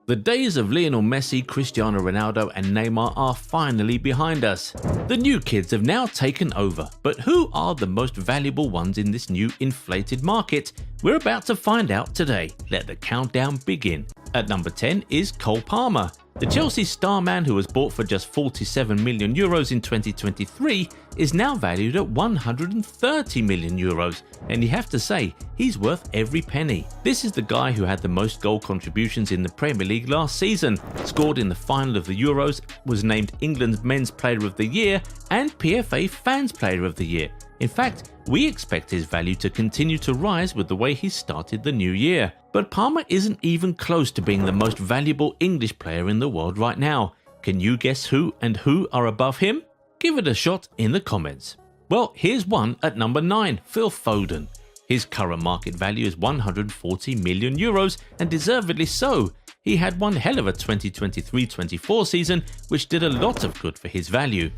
The days of Lionel Messi, Cristiano Ronaldo and Neymar are finally behind us. The new kids have now taken over, but who are the most valuable ones in this new inflated market? We're about to find out today. Let the countdown begin. At number 10 is Cole Palmer. The Chelsea star man, who was bought for just €47 million in 2023, is now valued at €130 million, and you have to say, he's worth every penny. This is the guy who had the most goal contributions in the Premier League last season, scored in the final of the Euros, was named England's Men's Player of the Year and PFA Fans Player of the Year. In fact, we expect his value to continue to rise with the way he started the new year. But Palmer isn't even close to being the most valuable English player in the world right now. Can you guess who and who are above him? Give it a shot in the comments. Well, here's one at number 9, Phil Foden. His current market value is €140 million, and deservedly so. He had one hell of a 2023-24 season, which did a lot of good for his value.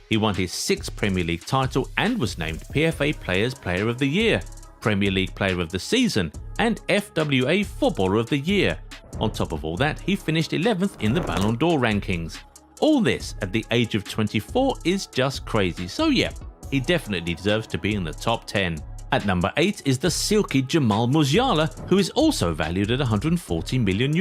He won his 6th Premier League title and was named PFA Players Player of the Year, Premier League Player of the Season, and FWA Footballer of the Year. On top of all that, he finished 11th in the Ballon d'Or rankings. All this at the age of 24 is just crazy, so yeah, he definitely deserves to be in the top 10. At number 8 is the silky Jamal Musiala, who is also valued at €140 million.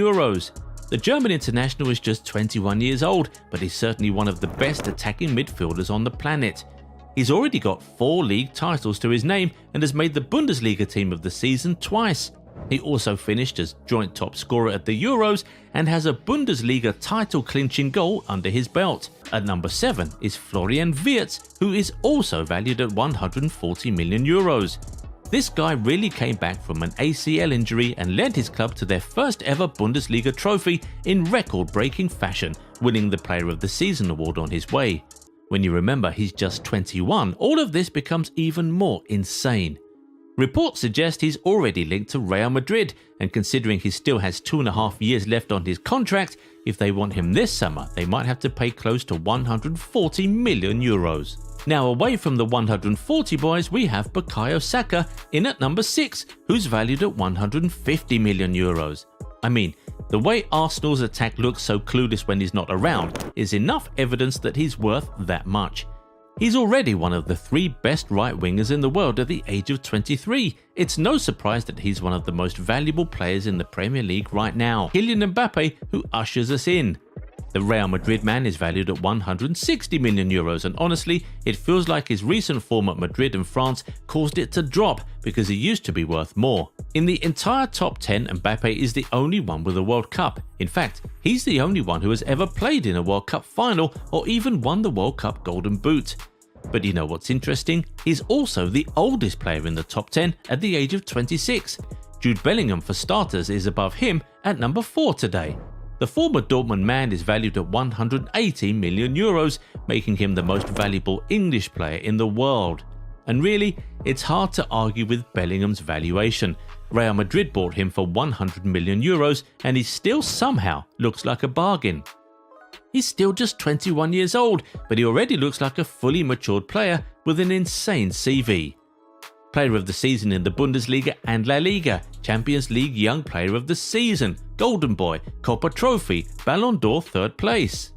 The German international is just 21 years old, but he's certainly one of the best attacking midfielders on the planet. He's already got 4 league titles to his name and has made the Bundesliga team of the season twice. He also finished as joint top scorer at the Euros and has a Bundesliga title clinching goal under his belt. At number 7 is Florian Wirtz, who is also valued at €140 million. This guy really came back from an ACL injury and led his club to their first ever Bundesliga trophy in record-breaking fashion, winning the Player of the Season award on his way. When you remember he's just 21, all of this becomes even more insane. Reports suggest he's already linked to Real Madrid, and considering he still has 2.5 years left on his contract, if they want him this summer, they might have to pay close to €140 million. Now away from the 140 boys, we have Bukayo Saka in at number 6, who's valued at €150 million. I mean, the way Arsenal's attack looks so clueless when he's not around is enough evidence that he's worth that much. He's already one of the 3 best right wingers in the world at the age of 23. It's no surprise that he's one of the most valuable players in the Premier League right now. Kylian Mbappe, who ushers us in. The Real Madrid man is valued at €160 million, and honestly, it feels like his recent form at Madrid and France caused it to drop because he used to be worth more. In the entire top 10, Mbappe is the only one with a World Cup. In fact, he's the only one who has ever played in a World Cup final or even won the World Cup Golden Boot. But you know what's interesting? He's also the oldest player in the top 10 at the age of 26. Jude Bellingham, for starters, is above him at number 4 today. The former Dortmund man is valued at €180 million, making him the most valuable English player in the world. And really, it's hard to argue with Bellingham's valuation. Real Madrid bought him for €100 million, and he still somehow looks like a bargain. He's still just 21 years old, but he already looks like a fully matured player with an insane CV. Player of the Season in the Bundesliga and La Liga, Champions League Young Player of the Season, Golden Boy, Copa Trophy, Ballon d'Or 3rd place.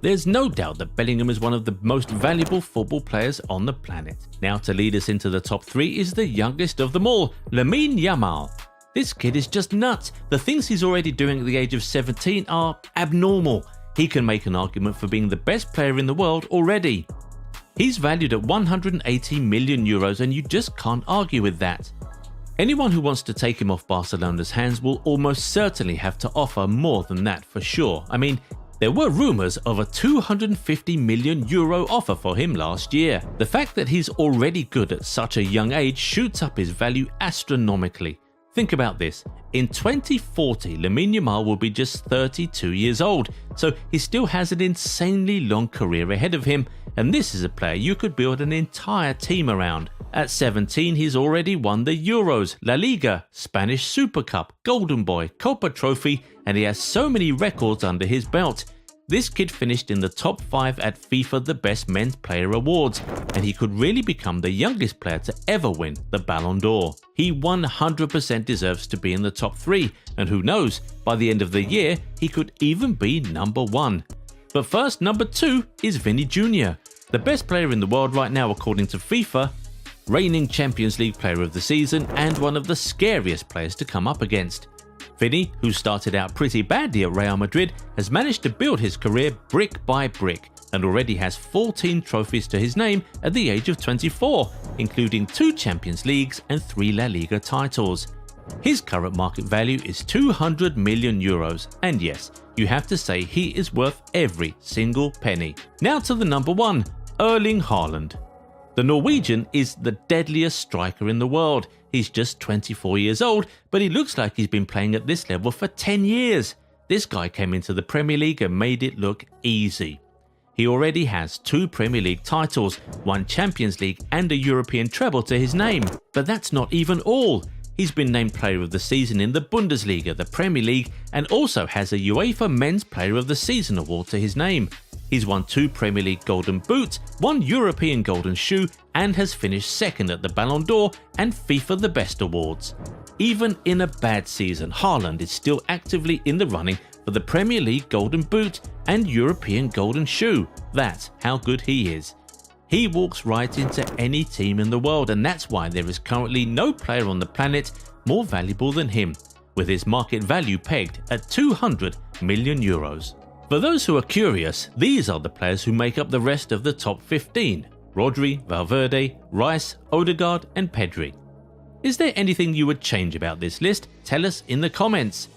There's no doubt that Bellingham is one of the most valuable football players on the planet. Now to lead us into the top 3 is the youngest of them all, Lamine Yamal. This kid is just nuts. The things he's already doing at the age of 17 are abnormal. He can make an argument for being the best player in the world already. He's valued at €180 million, and you just can't argue with that. Anyone who wants to take him off Barcelona's hands will almost certainly have to offer more than that for sure. I mean, there were rumours of a €250 million offer for him last year. The fact that he's already good at such a young age shoots up his value astronomically. Think about this. In 2040, Lamine Yamal will be just 32 years old, so he still has an insanely long career ahead of him, and this is a player you could build an entire team around. At 17, he's already won the Euros, La Liga, Spanish Super Cup, Golden Boy, Copa Trophy, and he has so many records under his belt. This kid finished in the top 5 at FIFA The Best Men's Player Awards, and he could really become the youngest player to ever win the Ballon d'Or. He 100% deserves to be in the top 3, and who knows, by the end of the year, he could even be number 1. But first, number 2 is Vini Jr., the best player in the world right now according to FIFA, reigning Champions League Player of the Season, and one of the scariest players to come up against. Vini, who started out pretty badly at Real Madrid, has managed to build his career brick by brick and already has 14 trophies to his name at the age of 24, including 2 Champions Leagues and 3 La Liga titles. His current market value is €200 million, and yes, you have to say he is worth every single penny. Now to the number 1, Erling Haaland. The Norwegian is the deadliest striker in the world. He's just 24 years old, but he looks like he's been playing at this level for 10 years. This guy came into the Premier League and made it look easy. He already has 2 Premier League titles, 1 Champions League and a European treble to his name. But that's not even all. He's been named Player of the Season in the Bundesliga, the Premier League, and also has a UEFA Men's Player of the Season award to his name. He's won 2 Premier League Golden Boots, 1 European Golden Shoe, and has finished second at the Ballon d'Or and FIFA The Best awards. Even in a bad season, Haaland is still actively in the running for the Premier League Golden Boot and European Golden Shoe. That's how good he is. He walks right into any team in the world, and that's why there is currently no player on the planet more valuable than him, with his market value pegged at €200 million. For those who are curious, these are the players who make up the rest of the top 15: Rodri, Valverde, Rice, Odegaard and Pedri. Is there anything you would change about this list? Tell us in the comments.